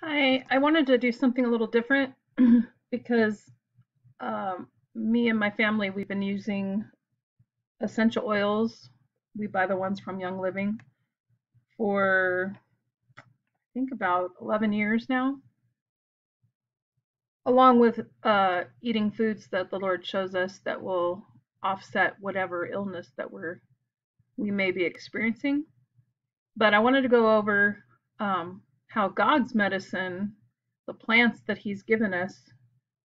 I wanted to do something a little different because me and my family, we've been using essential oils. We buy the ones from Young Living for, I think, about 11 years now, along with eating foods that the Lord shows us that will offset whatever illness that we may be experiencing. But I wanted to go over how God's medicine, the plants that He's given us,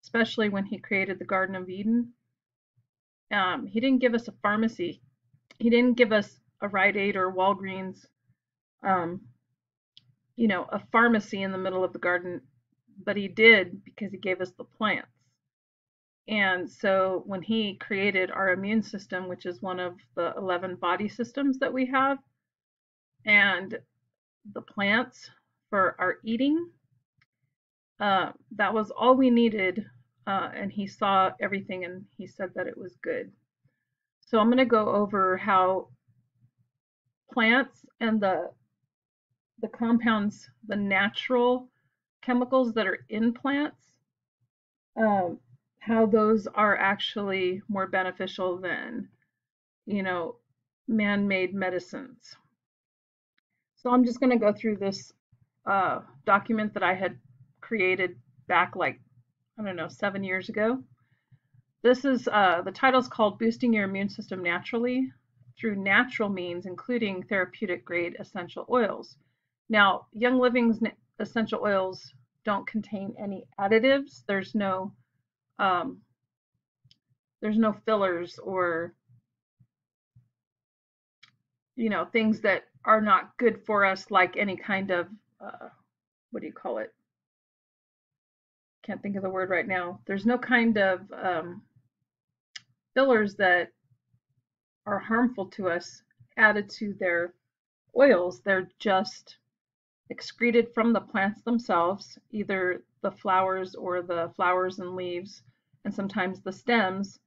especially when He created the Garden of Eden, He didn't give us a pharmacy. He didn't give us a Rite Aid or Walgreens, um, a pharmacy in the middle of the garden, but He did because He gave us the plants. And so when He created our immune system, which is one of the 11 body systems that we have, and the plants for our eating, that was all we needed. And He saw everything and He said that it was good. So I'm going to go over how plants and the compounds, the natural chemicals that are in plants, um, how those are actually more beneficial than, you know, man-made medicines. So I'm just going to go through this document that I had created back like, I don't know, 7 years ago. This is the title is called Boosting Your Immune System Naturally Through Natural Means, Including Therapeutic Grade Essential Oils. Now, Young Living's essential oils don't contain any additives. Um, there's no fillers or things that are not good for us, like any kind of what do you call it? Can't think of the word right now. There's no kind of fillers that are harmful to us added to their oils. They're just excreted from the plants themselves, either the flowers or the flowers and leaves, and sometimes the stems,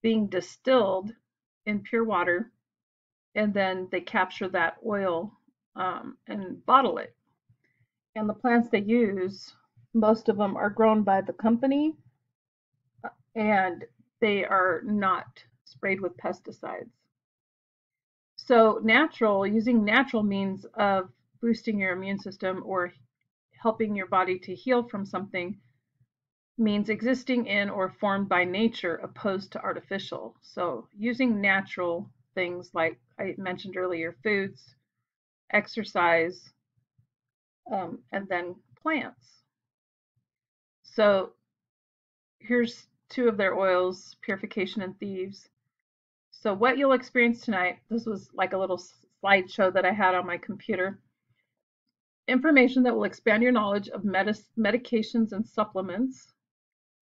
being distilled in pure water, and then they capture that oil and bottle it. And the plants they use, most of them are grown by the company, and they are not sprayed with pesticides. So using natural means of boosting your immune system or helping your body to heal from something means existing in or formed by nature opposed to artificial. So using natural things like I mentioned earlier, foods, exercise, and then plants. So here's two of their oils, Purification and Thieves. So what you'll experience tonight, this was like a little slideshow that I had on my computer. Information that will expand your knowledge of medications and supplements,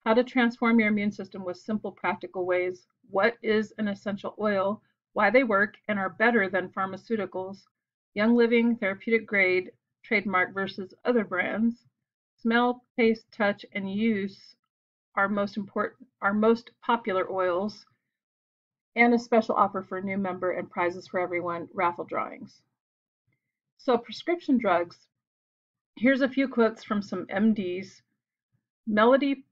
how to transform your immune system with simple, practical ways, what is an essential oil, why they work and are better than pharmaceuticals, Young Living, therapeutic grade, trademark versus other brands, smell, taste, touch, and use are most popular oils, and a special offer for a new member and prizes for everyone, raffle drawings. So prescription drugs, here's a few quotes from some MDs. Melody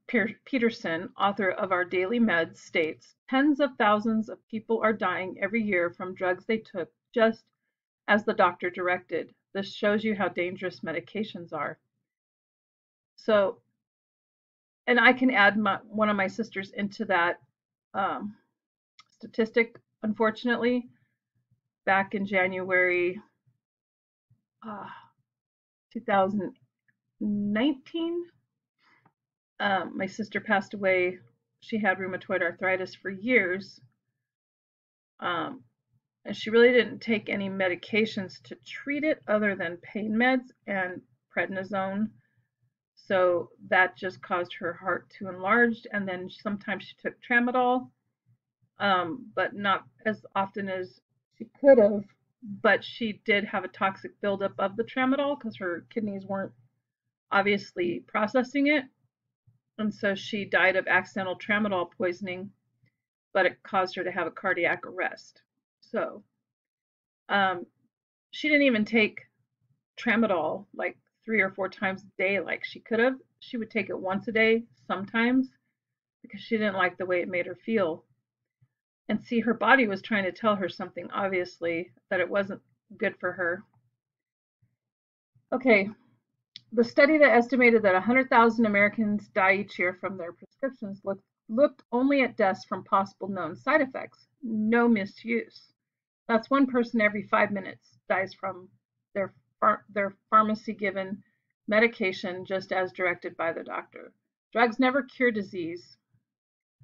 Peterson, author of Our Daily Meds, states, tens of thousands of people are dying every year from drugs they took just as the doctor directed. This shows you how dangerous medications are. So, and I can add one of my sisters into that statistic. Unfortunately, back in January 2019, my sister passed away. She had rheumatoid arthritis for years, and she really didn't take any medications to treat it other than pain meds and prednisone. So that just caused her heart to enlarge, and then sometimes she took tramadol, but not as often as she could have. But she did have a toxic buildup of the tramadol because her kidneys weren't obviously processing it. And so she died of accidental tramadol poisoning, but it caused her to have a cardiac arrest. So she didn't even take tramadol like 3 or 4 times a day like she could have. She would take it once a day sometimes because she didn't like the way it made her feel. And see, her body was trying to tell her something, obviously, that it wasn't good for her. Okay, the study that estimated that 100,000 Americans die each year from their prescriptions looked only at deaths from possible known side effects, no misuse. That's one person every 5 minutes dies from their pharmacy given medication just as directed by the doctor. Drugs never cure disease.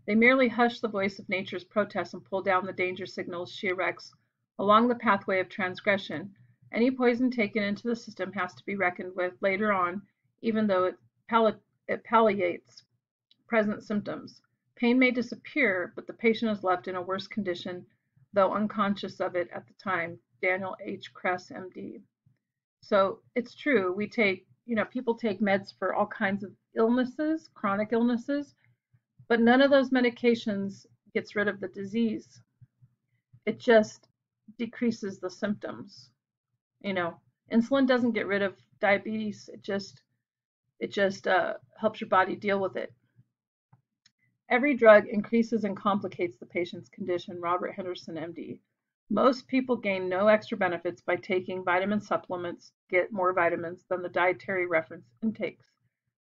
They merely hush the voice of nature's protest and pull down the danger signals she erects along the pathway of transgression. Any poison taken into the system has to be reckoned with later on, even though it palliates present symptoms. Pain may disappear, but the patient is left in a worse condition, though unconscious of it at the time. Daniel H. Kress, MD. So it's true. We take, people take meds for all kinds of illnesses, chronic illnesses, but none of those medications gets rid of the disease. It just decreases the symptoms. Insulin doesn't get rid of diabetes. It just helps your body deal with it. Every drug increases and complicates the patient's condition. Robert Henderson, MD. Most people gain no extra benefits by taking vitamin supplements, get more vitamins than the dietary reference intakes.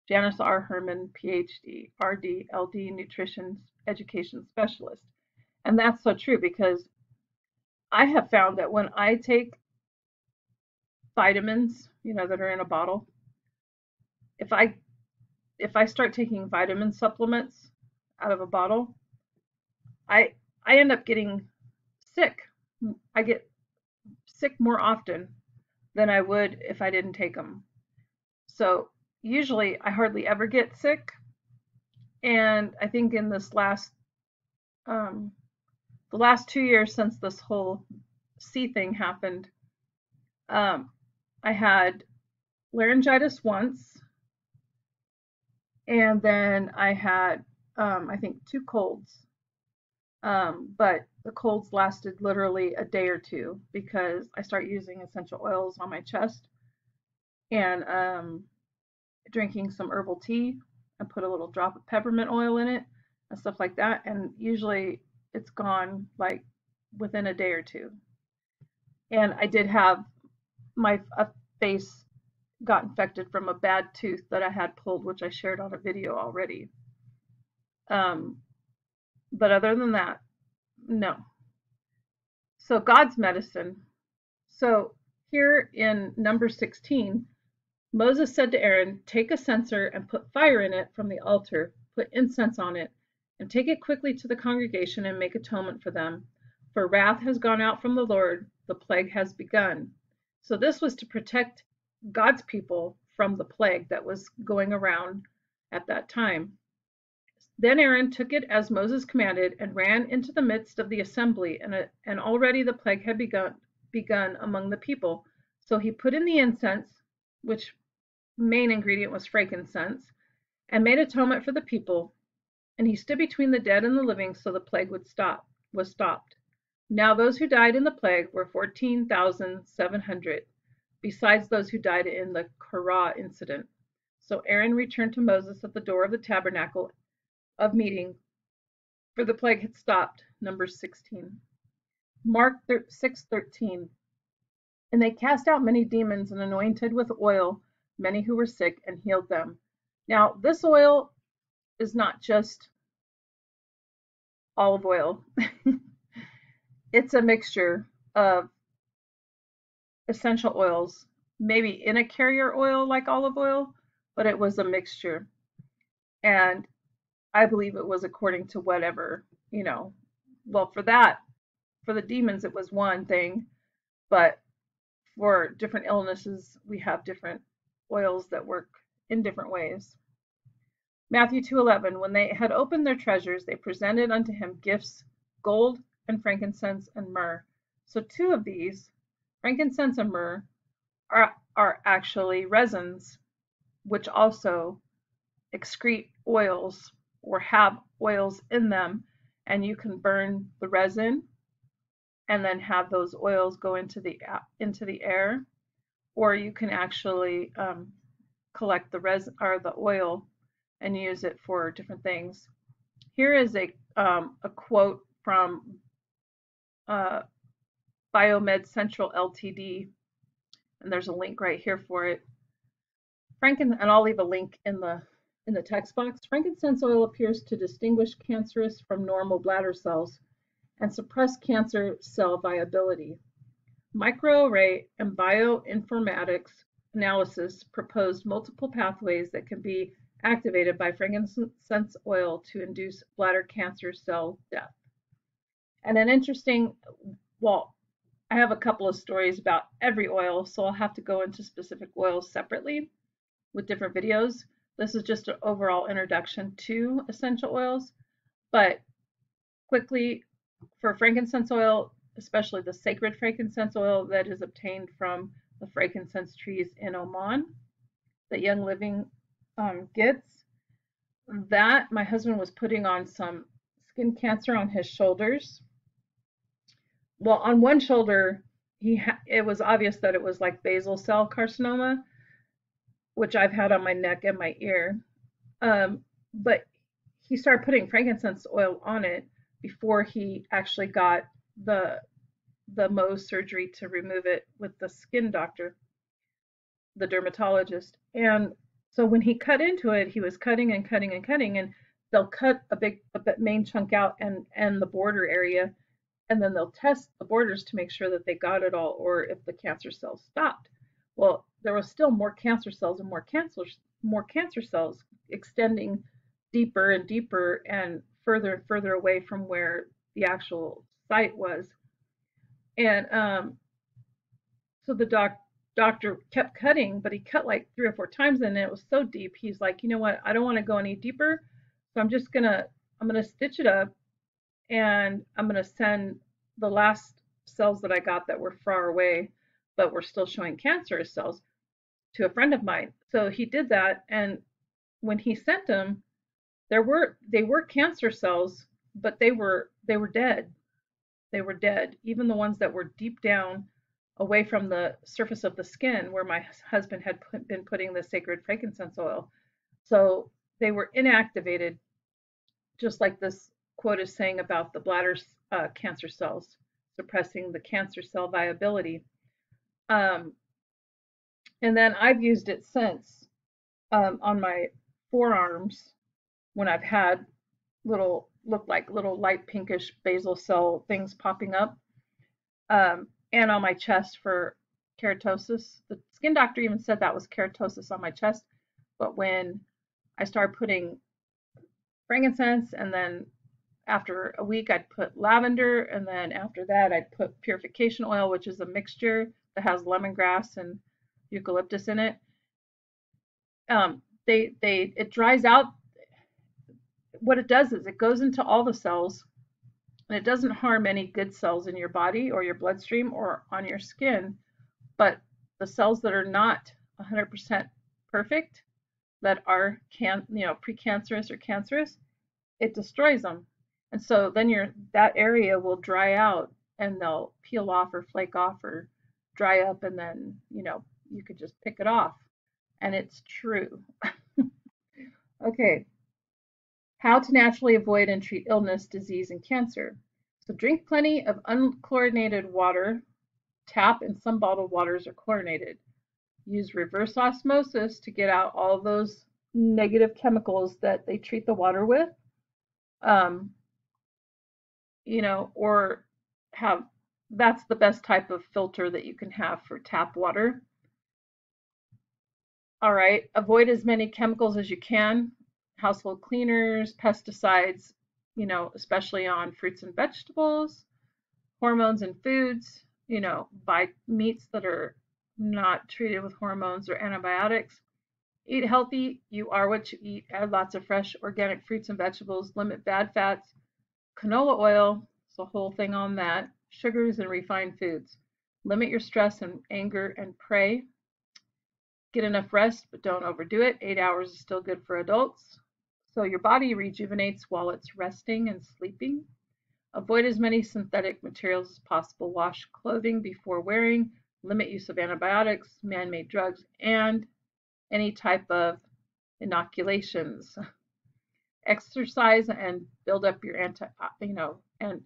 Janice R. Herman, PhD, RD, LD, Nutrition Education Specialist. And that's so true because I have found that when I take vitamins, that are in a bottle, if I start taking vitamin supplements out of a bottle, I end up getting sick. I get sick more often than I would if I didn't take them. So usually I hardly ever get sick. And I think in this the last 2 years since this whole C thing happened, I had laryngitis once, and then I had, I think, 2 colds. But the colds lasted literally a day or two because I started using essential oils on my chest and drinking some herbal tea. I put a little drop of peppermint oil in it and stuff like that. And usually it's gone like within a day or two. And I did have my face got infected from a bad tooth that I had pulled, which I shared on a video already. But other than that, no. So God's medicine. So here in number 16, Moses said to Aaron, take a censer and put fire in it from the altar, put incense on it, and take it quickly to the congregation and make atonement for them. For wrath has gone out from the Lord, the plague has begun. So this was to protect God's people from the plague that was going around at that time. Then Aaron took it as Moses commanded and ran into the midst of the assembly, and already the plague had begun among the people. So he put in the incense, which main ingredient was frankincense, and made atonement for the people. And he stood between the dead and the living, so the plague was stopped. Now those who died in the plague were 14,700, besides those who died in the Korah incident. So Aaron returned to Moses at the door of the tabernacle of meeting, for the plague had stopped. Numbers 16. Mark 6:13. And they cast out many demons and anointed with oil many who were sick and healed them. Now this oil is not just olive oil. It's a mixture of essential oils, maybe in a carrier oil like olive oil, but it was a mixture. And I believe it was according to whatever, well, for the demons, it was one thing, but for different illnesses, we have different oils that work in different ways. Matthew 2:11, when they had opened their treasures, they presented unto him gifts, gold and frankincense and myrrh. So 2 of these, frankincense and myrrh, are actually resins, which also excrete oils or have oils in them, and you can burn the resin and then have those oils go into the air, or you can actually collect the resin or the oil and use it for different things. Here is a quote from uh, Biomed Central Ltd, and there's a link right here for it. And I'll leave a link in the text box. Frankincense oil appears to distinguish cancerous from normal bladder cells and suppress cancer cell viability. Microarray and bioinformatics analysis proposed multiple pathways that can be activated by frankincense oil to induce bladder cancer cell death. And an interesting, well, I have a couple of stories about every oil, so I'll have to go into specific oils separately with different videos. This is just an overall introduction to essential oils, but quickly, for frankincense oil, especially the sacred frankincense oil that is obtained from the frankincense trees in Oman that Young Living gets, that my husband was putting on some skin cancer on his shoulders. Well, on one shoulder, it was obvious that it was like basal cell carcinoma, which I've had on my neck and my ear. But he started putting frankincense oil on it before he actually got the Mohs surgery to remove it with the skin doctor, the dermatologist. And so when he cut into it, he was cutting and cutting and cutting, and they'll cut a main chunk out and the border area, and then they'll test the borders to make sure that they got it all, or if the cancer cells stopped. Well, there was still more cancer cells and more cancer cells extending deeper and deeper and further away from where the actual site was. And so the doctor kept cutting, but he cut like 3 or 4 times, and it was so deep. He's like, you know what? I don't want to go any deeper, so I'm gonna stitch it up, and I'm gonna send the last cells that I got that were far away, but were still showing cancerous cells, to a friend of mine. So he did that, and when he sent them, they were cancer cells, but they were dead. They were dead, even the ones that were deep down away from the surface of the skin where my husband had been putting the sacred frankincense oil. So they were inactivated, just like this quote is saying about the bladder cancer cells, suppressing the cancer cell viability. And then I've used it since on my forearms when I've had look like little light pinkish basal cell things popping up, and on my chest for keratosis. The skin doctor even said that was keratosis on my chest, but when I started putting frankincense, and then after a week I'd put lavender, and then after that I'd put purification oil, which is a mixture that has lemongrass and eucalyptus in it. It dries out. What it does is it goes into all the cells, and it doesn't harm any good cells in your body or your bloodstream or on your skin, but the cells that are not 100% perfect, that are precancerous or cancerous, it destroys them. And so then that area will dry out, and they'll peel off or flake off or dry up, and then you could just pick it off. And it's true. Okay. How to naturally avoid and treat illness, disease, and cancer. So drink plenty of unchlorinated water. Tap and some bottled waters are chlorinated. Use reverse osmosis to get out all those negative chemicals that they treat the water with. Or that's the best type of filter that you can have for tap water. All right, avoid as many chemicals as you can. Household cleaners, pesticides, especially on fruits and vegetables, hormones in foods, buy meats that are not treated with hormones or antibiotics. Eat healthy. You are what you eat. Add lots of fresh organic fruits and vegetables. Limit bad fats. Canola oil, it's a whole thing on that. Sugars and refined foods. Limit your stress and anger and pray. Get enough rest, but don't overdo it. 8 hours is still good for adults. So your body rejuvenates while it's resting and sleeping. Avoid as many synthetic materials as possible. Wash clothing before wearing. Limit use of antibiotics, man-made drugs, and any type of inoculations. Exercise and build up your and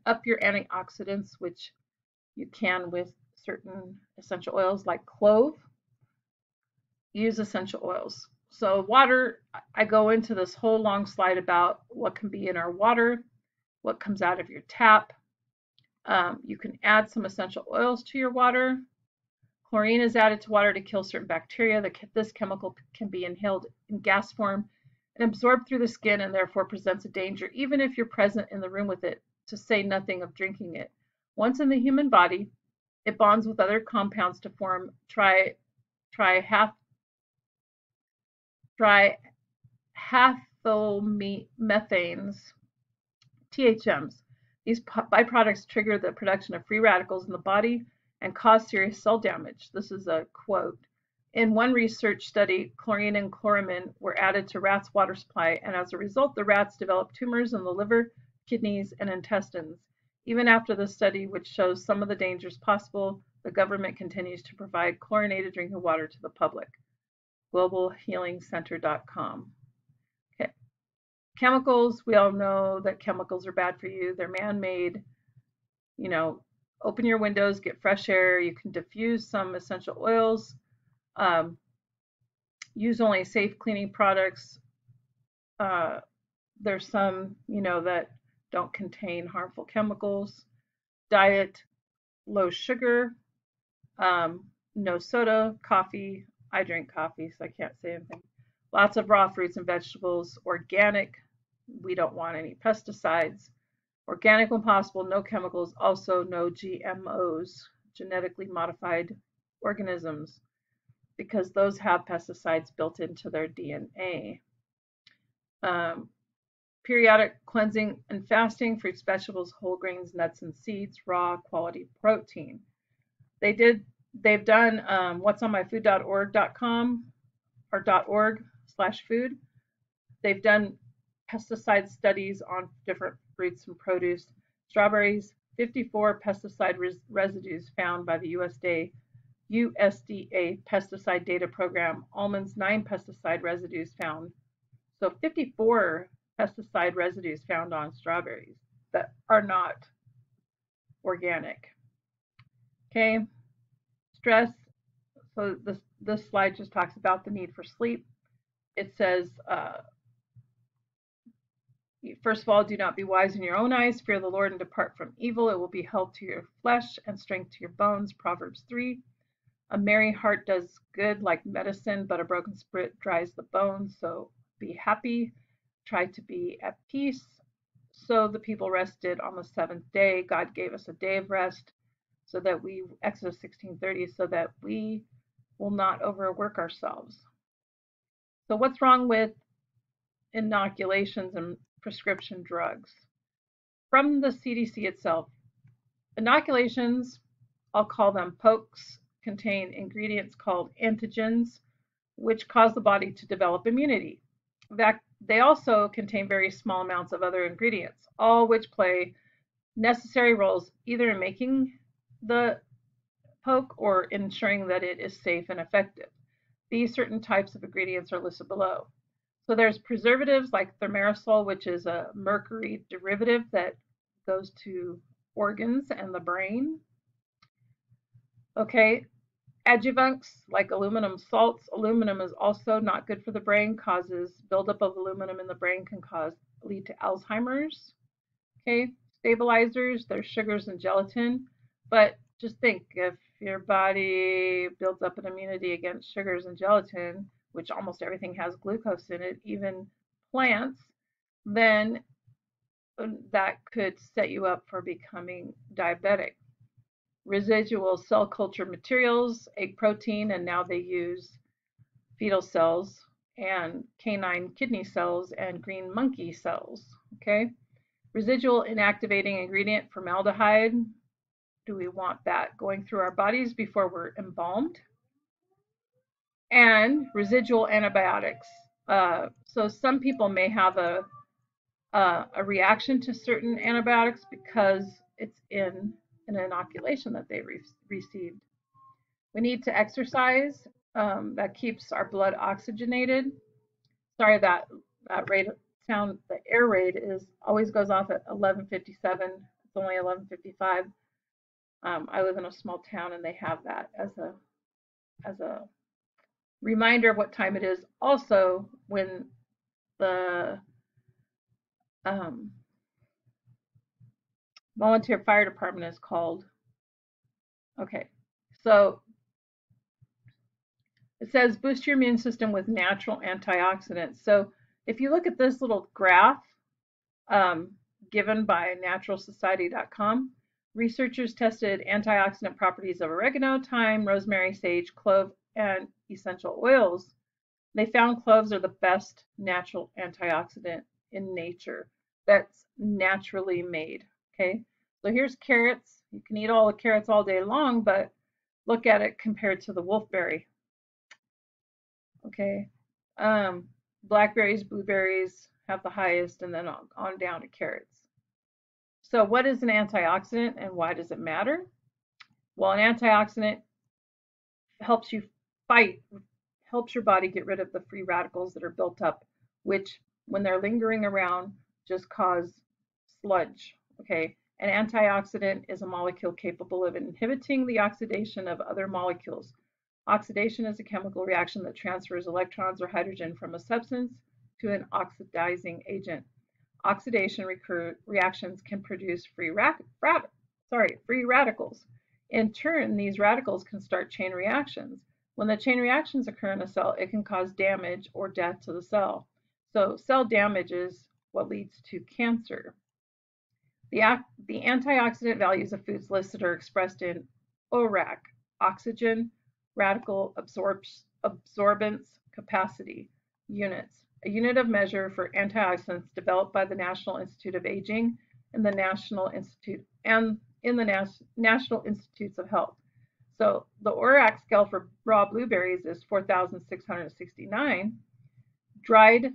up your antioxidants, which you can with certain essential oils like clove. Use essential oils. So water, I go into this whole long slide about what can be in our water, what comes out of your tap. You can add some essential oils to your water. Chlorine is added to water to kill certain bacteria. This chemical can be inhaled in gas form and absorbed through the skin and therefore presents a danger even if you're present in the room with it, to say nothing of drinking it. Once in the human body, it bonds with other compounds to form trihalomethane THMs. These byproducts trigger the production of free radicals in the body and cause serious cell damage. This is a quote. In one research study, chlorine and chloramine were added to rats' water supply, and as a result, the rats developed tumors in the liver, kidneys, and intestines. Even after the study, which shows some of the dangers possible, the government continues to provide chlorinated drinking water to the public. globalhealingcenter.com. Okay. Chemicals, we all know that chemicals are bad for you. They're man-made. Open your windows, get fresh air. You can diffuse some essential oils. Use only safe cleaning products. There's some, that don't contain harmful chemicals. Diet, low sugar, no soda, coffee. I drink coffee, so I can't say anything. Lots of raw fruits and vegetables. Organic, we don't want any pesticides. Organic when possible, no chemicals, also no GMOs, genetically modified organisms, because those have pesticides built into their DNA. Periodic cleansing and fasting, fruits, vegetables, whole grains, nuts, and seeds, raw quality protein. They've done whatsonmyfood.org.com or .org/food. They've done pesticide studies on different fruits and produce. Strawberries, 54 pesticide residues found by the USDA pesticide data program. Almonds, 9 pesticide residues found. So 54 pesticide residues found on strawberries that are not organic. Okay, stress. So this slide just talks about the need for sleep. It says, first of all, do not be wise in your own eyes. Fear the Lord and depart from evil. It will be health to your flesh and strength to your bones. Proverbs 3. A merry heart does good like medicine, but a broken spirit dries the bones. So be happy. Try to be at peace. So the people rested on the 7th day. God gave us a day of rest so that we, Exodus 16:30, so that we will not overwork ourselves. So what's wrong with inoculations and prescription drugs? From the CDC itself, inoculations, I'll call them pokes, contain ingredients called antigens, which cause the body to develop immunity. They also contain very small amounts of other ingredients, all which play necessary roles either in making the poke or ensuring that it is safe and effective. These certain types of ingredients are listed below. So there's preservatives like thimerosal, which is a mercury derivative that goes to organs and the brain. Okay, adjuvants like aluminum salts. Aluminum is also not good for the brain, causes buildup of aluminum in the brain, can lead to Alzheimer's. Okay, stabilizers, there's sugars and gelatin, but just think, if your body builds up an immunity against sugars and gelatin, which almost everything has glucose in it, even plants, then that could set you up for becoming diabetic. Residual cell culture materials, egg protein, and now they use fetal cells and canine kidney cells and green monkey cells. Okay, residual inactivating ingredient, formaldehyde. Do we want that going through our bodies before we're embalmed? And residual antibiotics. So some people may have a reaction to certain antibiotics because it's in an inoculation that they received. We need to exercise that keeps our blood oxygenated. Sorry, that rate sound, the air rate is always goes off at 11:57. It's only 11:55. I live in a small town, and they have that as a reminder of what time it is. Also, when the um, volunteer fire department is called. Okay, so it says boost your immune system with natural antioxidants. So if you look at this little graph um, given by naturalsociety.com, researchers tested antioxidant properties of oregano, thyme, rosemary, sage, clove, and essential oils. They found cloves are the best natural antioxidant in nature that's naturally made. Okay, so here's carrots. You can eat all the carrots all day long, but look at it compared to the wolfberry. Okay, blackberries, blueberries have the highest, and then on down to carrots. So, what is an antioxidant and why does it matter? Well, an antioxidant helps you fight, helps your body get rid of the free radicals that are built up, which, when they're lingering around, just cause sludge. Okay, an antioxidant is a molecule capable of inhibiting the oxidation of other molecules. Oxidation is a chemical reaction that transfers electrons or hydrogen from a substance to an oxidizing agent. Oxidation reactions can produce free radicals. In turn, these radicals can start chain reactions. When the chain reactions occur in a cell, it can cause damage or death to the cell. So cell damage is what leads to cancer. The antioxidant values of foods listed are expressed in ORAC, oxygen, radical absorbance capacity, units, a unit of measure for antioxidants developed by the National Institute of Aging and the National Institute and in the National Institutes of Health. So the ORAC scale for raw blueberries is 4,669. Dried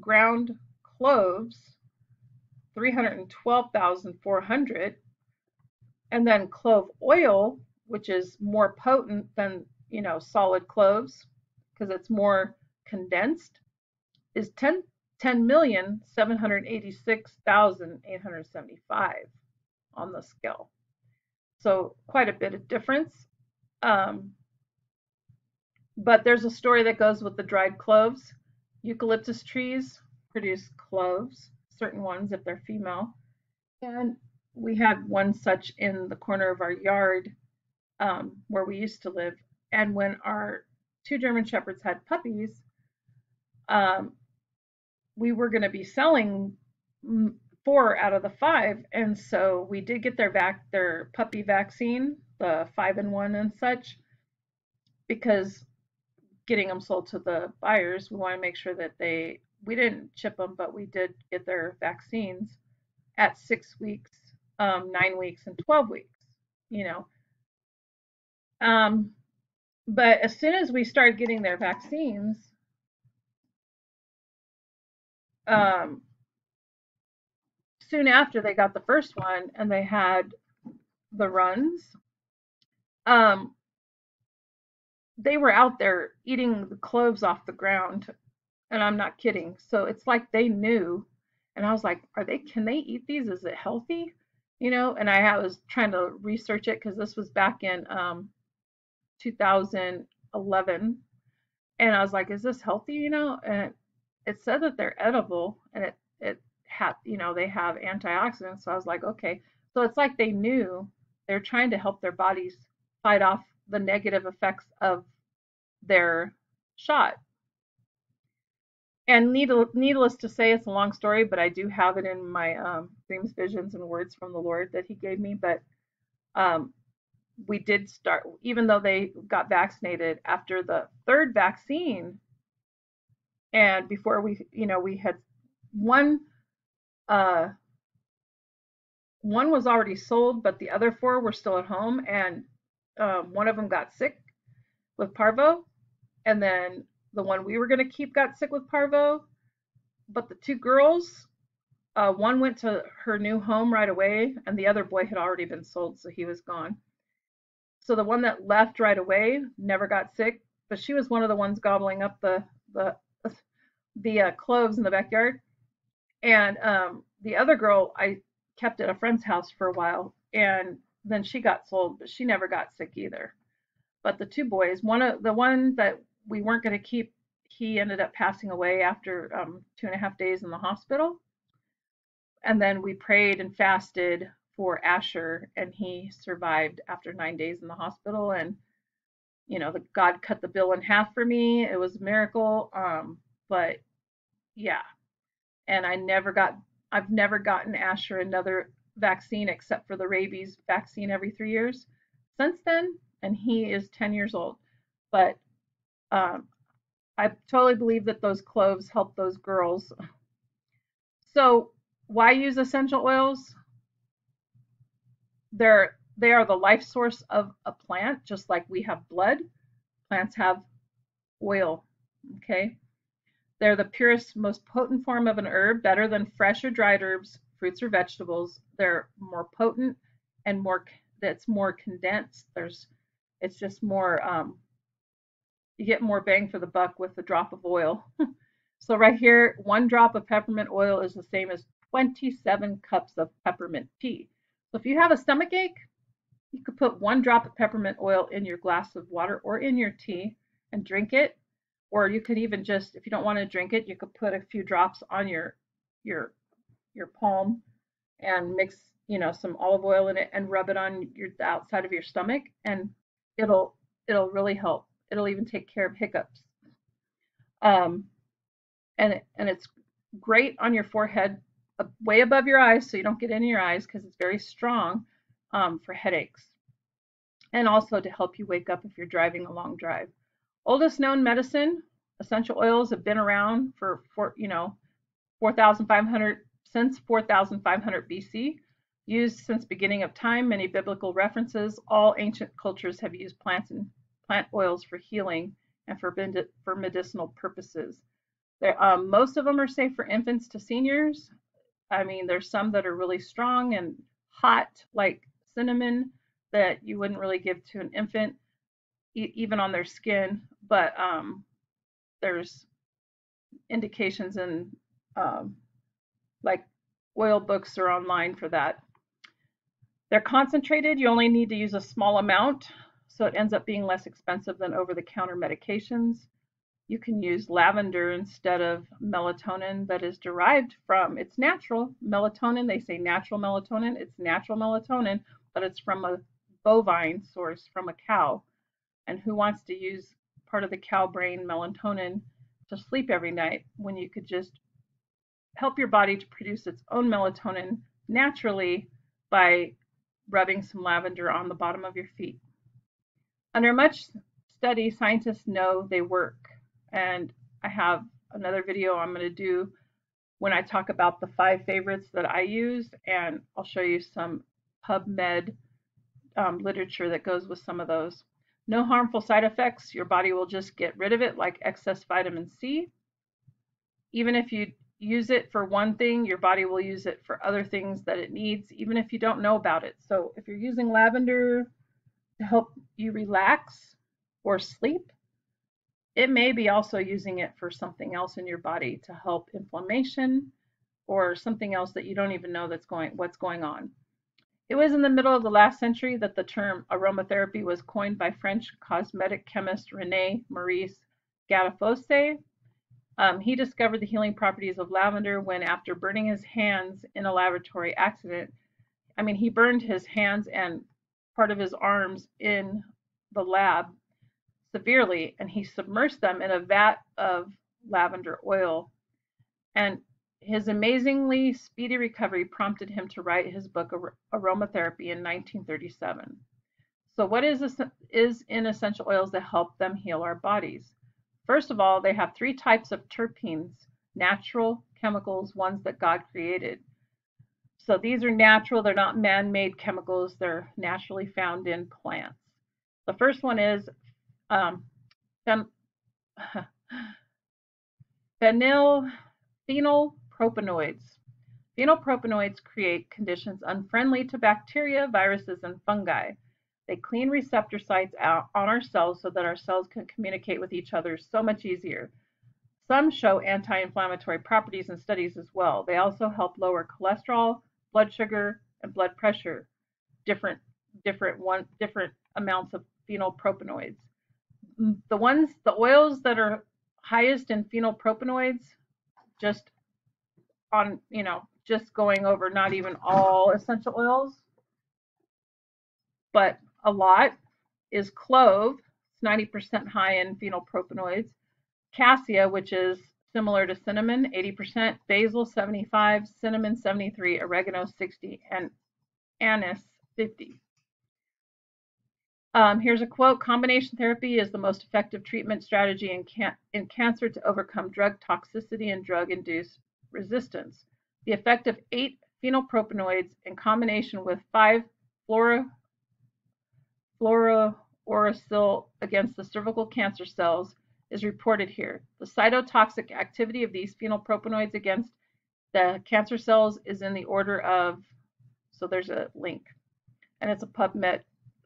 ground cloves, 312,400. And then clove oil, which is more potent than, solid cloves because it's more condensed, is 10,786,875 on the scale. So quite a bit of difference. But there's a story that goes with the dried cloves. Eucalyptus trees produce cloves, certain ones if they're female. And we had one such in the corner of our yard where we used to live. And when our two German Shepherds had puppies, we were going to be selling 4 out of the 5, and so we did get their puppy vaccine, the 5-in-1 and such, because getting them sold to the buyers, we want to make sure that we didn't chip them, but we did get their vaccines at 6 weeks, 9 weeks, and 12 weeks, you know. But as soon as we started getting their vaccines, soon after they got the first one and they had the runs, they were out there eating the cloves off the ground, and I'm not kidding. So it's like they knew, and I was like, can they eat these? Is it healthy? And I was trying to research it because this was back in 2011, and I was like, is this healthy? And it said that they're edible, and it had, they have antioxidants. So I was like, okay. So it's like they knew they're trying to help their bodies fight off the negative effects of their shot. And needless to say, it's a long story, but I do have it in my dreams, visions, and words from the Lord that He gave me. But we did start, even though they got vaccinated after the 3rd vaccine, and before we had one was already sold, but the other 4 were still at home, and one of them got sick with parvo, and then the one we were going to keep got sick with parvo. But the 2 girls, one went to her new home right away, and the other boy had already been sold, so he was gone. So the one that left right away never got sick. but she was one of the ones gobbling up the cloves in the backyard. And the other girl I kept at a friend's house for a while, and then she got sold, but she never got sick either. But the two boys, the one that we weren't going to keep, he ended up passing away after 2.5 days in the hospital. And then we prayed and fasted for Asher, and he survived after 9 days in the hospital. And God cut the bill in half for me. It was a miracle. But yeah, and I've never gotten Asher another vaccine except for the rabies vaccine every 3 years since then, and he is 10 years old. But um, I totally believe that those cloves help those girls. So why use essential oils? They are the life source of a plant, just like we have blood. Plants have oil. Okay. They're the purest, most potent form of an herb, better than fresh or dried herbs, fruits, or vegetables. They're more potent and that's more condensed. It's just more, you get more bang for the buck with a drop of oil. So right here, 1 drop of peppermint oil is the same as 27 cups of peppermint tea. So if you have a stomach ache, you could put 1 drop of peppermint oil in your glass of water or in your tea and drink it. Or you could even just, if you don't want to drink it, you could put a few drops on your palm and mix, some olive oil in it and rub it on the outside of your stomach, and it'll really help. It'll even take care of hiccups. Um, and it's great on your forehead, way above your eyes, so you don't get in your eyes because it's very strong for headaches, and also to help you wake up if you're driving a long drive. Oldest known medicine, essential oils have been around for 4,500 since 4,500 BC, used since beginning of time. Many biblical references. All ancient cultures have used plants and plant oils for healing and for medicinal purposes. Most of them are safe for infants to seniors. I mean, there's some that are really strong and hot, like cinnamon, that you wouldn't really give to an infant, even on their skin. But there's indications in like oil books or online for that. They're concentrated. You only need to use a small amount, so it ends up being less expensive than over-the-counter medications. You can use lavender instead of melatonin that is derived from, it's natural melatonin. They say natural melatonin. It's natural melatonin, but it's from a bovine source, from a cow. And who wants to use part of the cow brain melatonin to sleep every night when you could just help your body to produce its own melatonin naturally by rubbing some lavender on the bottom of your feet. Under much study, scientists know they work. And I have another video I'm going to do when I talk about the 5 favorites that I use, and I'll show you some PubMed literature that goes with some of those. No harmful side effects. Your body will just get rid of it, like excess vitamin C. Even if you use it for one thing, your body will use it for other things that it needs, even if you don't know about it. So if you're using lavender to help you relax or sleep, it may be also using it for something else in your body to help inflammation or something else that you don't even know what's going on. It was in the middle of the last century that the term aromatherapy was coined by French cosmetic chemist René Maurice Gattefossé. He discovered the healing properties of lavender when, after burning his hands in a laboratory accident, he burned his hands and part of his arms in the lab severely, and he submersed them in a vat of lavender oil. And his amazingly speedy recovery prompted him to write his book Aromatherapy in 1937. So what is in essential oils that help them heal our bodies? First of all, they have 3 types of terpenes, natural chemicals, ones that God created. So these are natural, they're not man-made chemicals, they're naturally found in plants. The first one is phenylpropanoids. Phenylpropanoids create conditions unfriendly to bacteria, viruses, and fungi. They clean receptor sites out on our cells so that our cells can communicate with each other so much easier. Some show anti-inflammatory properties in studies as well. They also help lower cholesterol, blood sugar, and blood pressure, different different amounts of phenylpropanoids. The oils that are highest in phenylpropanoids, just just going over not even all essential oils, but a lot, is clove. It's 90% high in phenylpropanoids. Cassia, which is similar to cinnamon, 80%, basil 75, cinnamon 73, oregano 60, and anise 50. Here's a quote: combination therapy is the most effective treatment strategy in cancer to overcome drug toxicity and drug-induced resistance. The effect of 8 phenylpropanoids in combination with 5 fluorouracil against the cervical cancer cells is reported here. The cytotoxic activity of these phenylpropanoids against the cancer cells is in the order of, so there's a link, and it's a PubMed.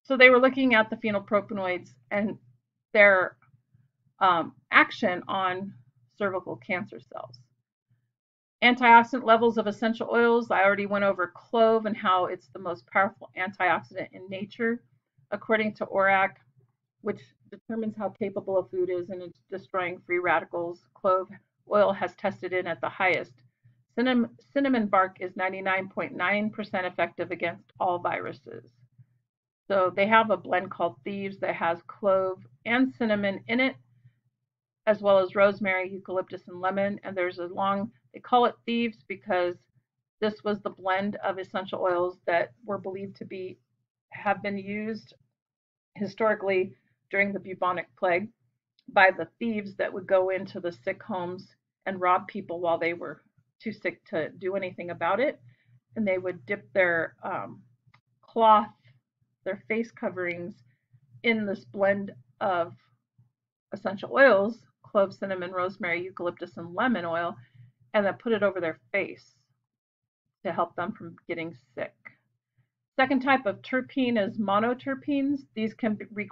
So they were looking at the phenylpropanoids and their action on cervical cancer cells. Antioxidant levels of essential oils. I already went over clove and how it's the most powerful antioxidant in nature, according to ORAC, which determines how capable a food is in destroying free radicals. Clove oil has tested in at the highest. Cinnamon bark is 99.9% effective against all viruses. So they have a blend called Thieves that has clove and cinnamon in it, as well as rosemary, eucalyptus, and lemon. And there's a long, they call it Thieves because this was the blend of essential oils that were believed to have been used historically during the bubonic plague by the thieves that would go into the sick homes and rob people while they were too sick to do anything about it. And they would dip their cloth, their face coverings, in this blend of essential oils, clove, cinnamon, rosemary, eucalyptus, and lemon oil, and then put it over their face to help them from getting sick. Second type of terpene is monoterpenes. These can reprogram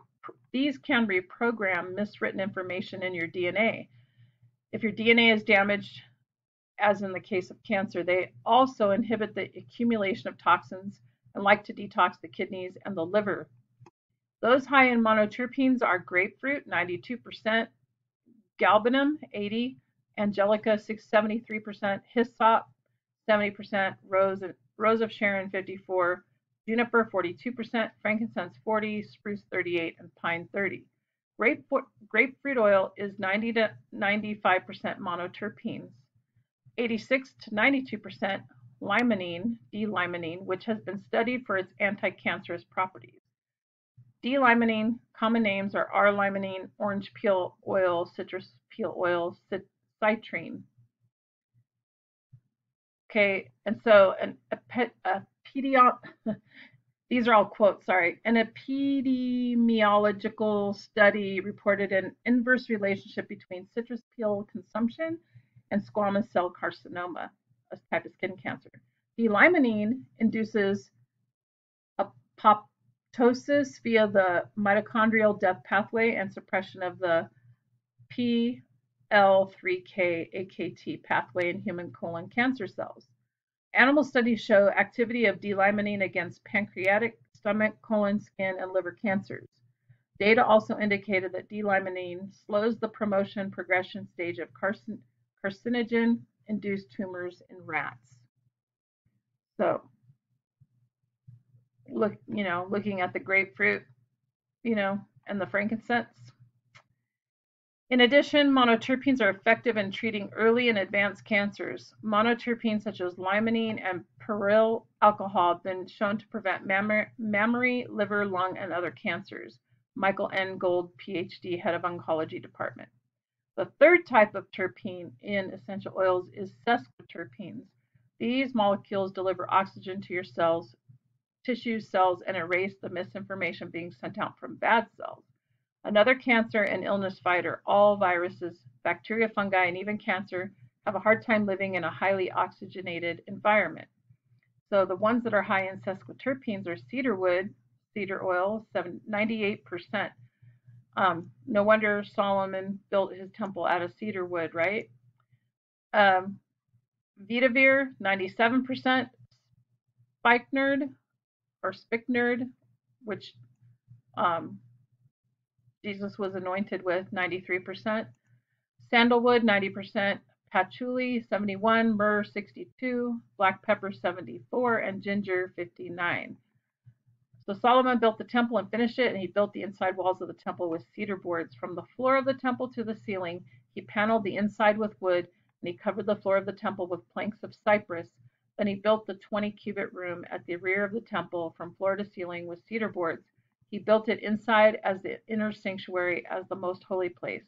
miswritten information in your DNA. If your DNA is damaged, as in the case of cancer, they also inhibit the accumulation of toxins and like to detox the kidneys and the liver. Those high in monoterpenes are grapefruit, 92%, galbanum, 80%, angelica, 73%, hyssop, 70%, rose of Sharon, 54%, juniper, 42%, frankincense, 40%, spruce, 38%, and pine, 30%. Grapefruit oil is 90 to 95% monoterpenes, 86 to 92% limonene, D-limonene, which has been studied for its anti-cancerous properties. D-limonene, common names are R-limonene, orange peel oil, citrus peel oil, citrine. Okay, and so these are all quotes, sorry. An epidemiological study reported an inverse relationship between citrus peel consumption and squamous cell carcinoma, a type of skin cancer. D-limonene induces apoptosis via the mitochondrial death pathway and suppression of the PL3K-AKT pathway in human colon cancer cells. Animal studies show activity of D-limonene against pancreatic, stomach, colon, skin, and liver cancers. Data also indicated that D-limonene slows the promotion progression stage of carcinogen-induced tumors in rats. So, looking at the grapefruit, and the frankincense. In addition, monoterpenes are effective in treating early and advanced cancers. Monoterpenes such as limonene and pyrrole alcohol have been shown to prevent mammary, liver, lung, and other cancers. Michael N. Gold, PhD, head of oncology department. The third type of terpene in essential oils is sesquiterpenes. These molecules deliver oxygen to your cells, tissue cells, and erase the misinformation being sent out from bad cells. Another cancer and illness fighter. All viruses, bacteria, fungi, and even cancer have a hard time living in a highly oxygenated environment. So the ones that are high in sesquiterpenes are cedarwood, cedar oil, 98%. No wonder Solomon built his temple out of cedar wood, right? Um, Vetiver, 97%. Spikenard or spikenard, which um, Jesus was anointed with, 93%. Sandalwood, 90%. Patchouli, 71. Myrrh, 62. Black pepper, 74. And ginger, 59. So Solomon built the temple and finished it, and he built the inside walls of the temple with cedar boards. From the floor of the temple to the ceiling, he paneled the inside with wood, and he covered the floor of the temple with planks of cypress. Then he built the 20-cubit room at the rear of the temple from floor to ceiling with cedar boards. He built it inside as the inner sanctuary as the most holy place.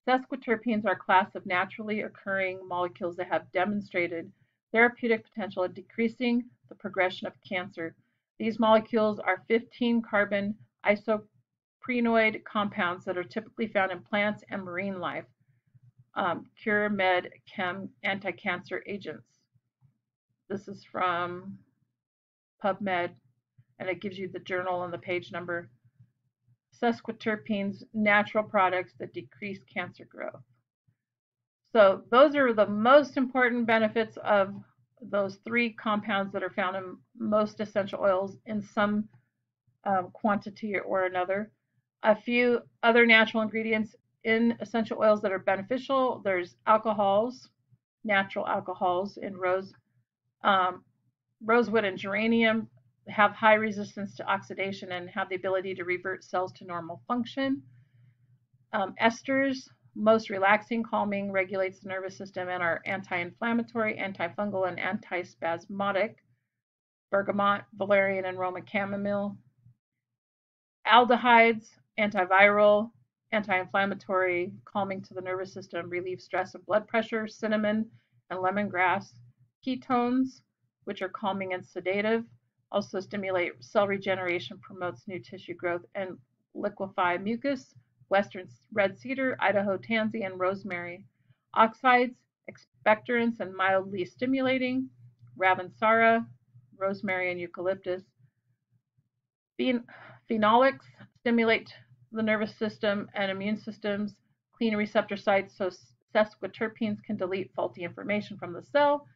Sesquiterpenes are a class of naturally occurring molecules that have demonstrated therapeutic potential in decreasing the progression of cancer. These molecules are 15-carbon isoprenoid compounds that are typically found in plants and marine life. Cure Med Chem anti-cancer agents. This is from PubMed, and it gives you the journal and the page number. Sesquiterpenes, natural products that decrease cancer growth. So those are the most important benefits of those 3 compounds that are found in most essential oils in some quantity or another. A few other natural ingredients in essential oils that are beneficial. There's alcohols, natural alcohols in rosewood and geranium have high resistance to oxidation and have the ability to revert cells to normal function. Esters, most relaxing, calming, regulates the nervous system, and are anti-inflammatory, antifungal, and antispasmodic. Bergamot, valerian, and Roman chamomile. Aldehydes, antiviral, anti-inflammatory, calming to the nervous system, relieve stress and blood pressure. Cinnamon and lemongrass. Ketones, which are calming and sedative, also stimulate cell regeneration, promotes new tissue growth, and liquefy mucus. Western red cedar, Idaho tansy, and rosemary. Oxides, expectorants, and mildly stimulating. Ravensara, rosemary, and eucalyptus. Phenolics stimulate the nervous system and immune systems, clean receptor sites so sesquiterpenes can delete faulty information from the cell.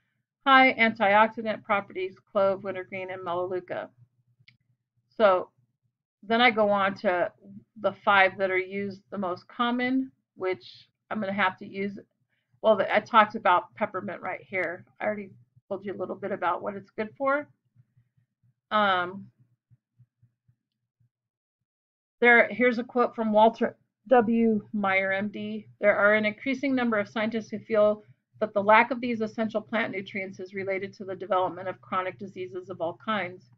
High antioxidant properties, clove, wintergreen, and melaleuca. So then I go on to the 5 that are used the most common, which I'm going to have to use. Well, I talked about peppermint right here. I already told you a little bit about what it's good for. Here's a quote from Walter W. Meyer, MD. There are an increasing number of scientists who feel that the lack of these essential plant nutrients is related to the development of chronic diseases of all kinds.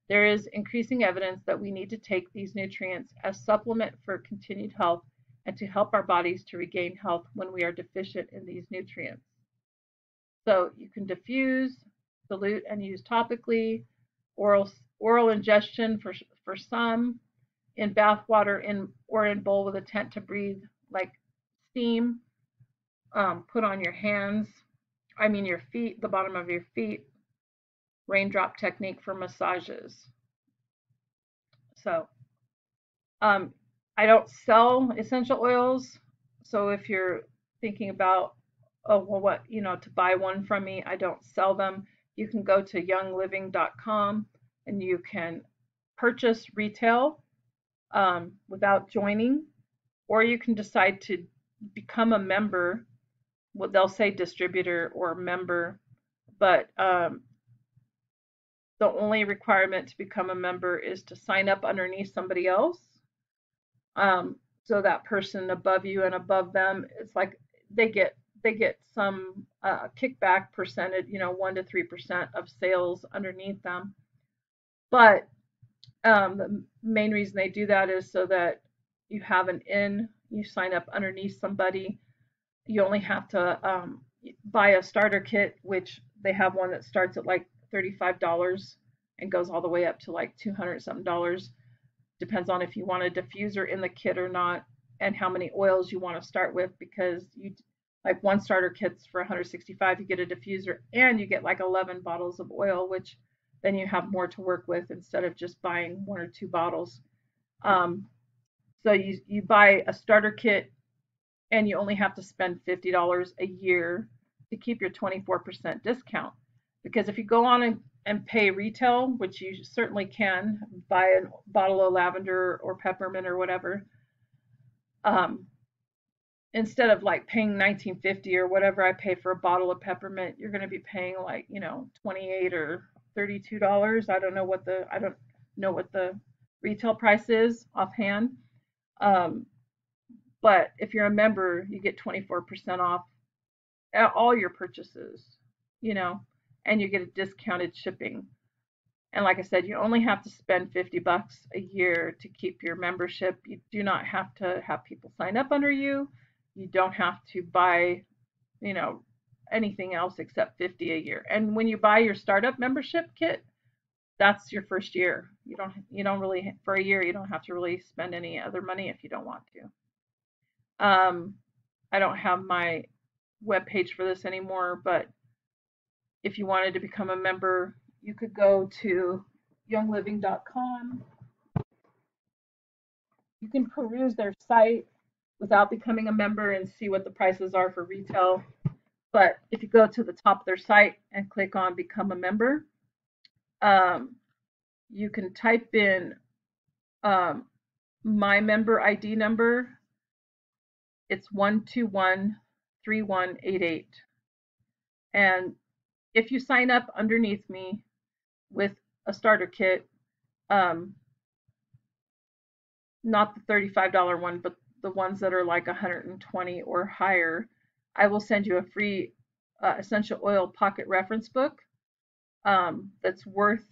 There is increasing evidence that we need to take these nutrients as supplement for continued health and to help our bodies to regain health when we are deficient in these nutrients. So you can diffuse, dilute, and use topically, oral ingestion for some, in bath water or in bowl with a tent to breathe, like steam. Put on your hands, your feet, the bottom of your feet. Raindrop technique for massages. So I don't sell essential oils. So if you're thinking about, oh, well, what, to buy one from me, I don't sell them. You can go to youngliving.com and you can purchase retail without joining, or you can decide to become a member. Well, they'll say distributor or member, but the only requirement to become a member is to sign up underneath somebody else. So that person above you and above them, it's like they get some kickback percentage, 1 to 3% of sales underneath them. But the main reason they do that is so that you have you sign up underneath somebody. You only have to buy a starter kit, which they have one that starts at like $35 and goes all the way up to like $200 something. Depends on if you want a diffuser in the kit or not, and how many oils you want to start with, because like one starter kit's for $165, you get a diffuser and you get like 11 bottles of oil, which then you have more to work with instead of just buying 1 or 2 bottles. Um, so you buy a starter kit and you only have to spend $50 a year to keep your 24% discount. Because if you go on and pay retail, which you certainly can, buy a bottle of lavender or peppermint or whatever, um, instead of like paying 19.50 or whatever I pay for a bottle of peppermint, you're going to be paying like, 28 or $32. I don't know what the retail price is offhand. Um, but if you're a member, you get 24% off at all your purchases, you know, and you get a discounted shipping. And like I said, you only have to spend $50 a year to keep your membership. You do not have to have people sign up under you. You don't have to buy, you know, anything else except 50 a year. And when you buy your startup membership kit, that's your first year. You don't really, for a year you don't have to really spend any other money if you don't want to. I don't have my web page for this anymore, but if you wanted to become a member, you could go to youngliving.com. You can peruse their site without becoming a member and see what the prices are for retail. But if you go to the top of their site and click on become a member, um, you can type in um, my member ID number. It's 1213188. And if you sign up underneath me with a starter kit, um, not the $35 one, but the ones that are like 120 or higher, I will send you a free essential oil pocket reference book that's worth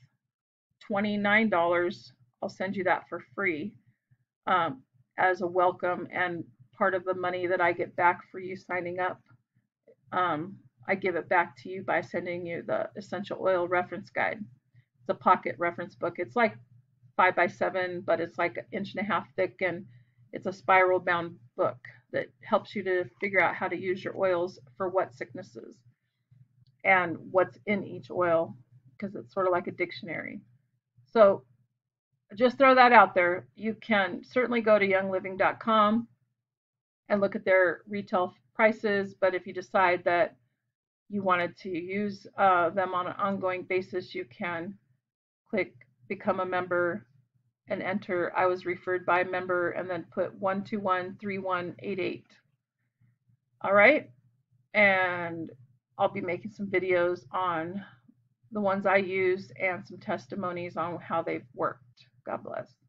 $29. I'll send you that for free um, as a welcome and part of the money that I get back for you signing up. I give it back to you by sending you the essential oil reference guide. It's a pocket reference book. It's like 5 by 7, but it's like 1.5 inches thick, and it's a spiral bound book that helps you to figure out how to use your oils for what sicknesses and what's in each oil, because it's sort of like a dictionary. So just throw that out there. You can certainly go to youngliving.com and look at their retail prices, but if you decide that you wanted to use them on an ongoing basis, you can click become a member and enter I was referred by a member and then put 1213188. All right. And I'll be making some videos on the ones I use and some testimonies on how they've worked. God bless.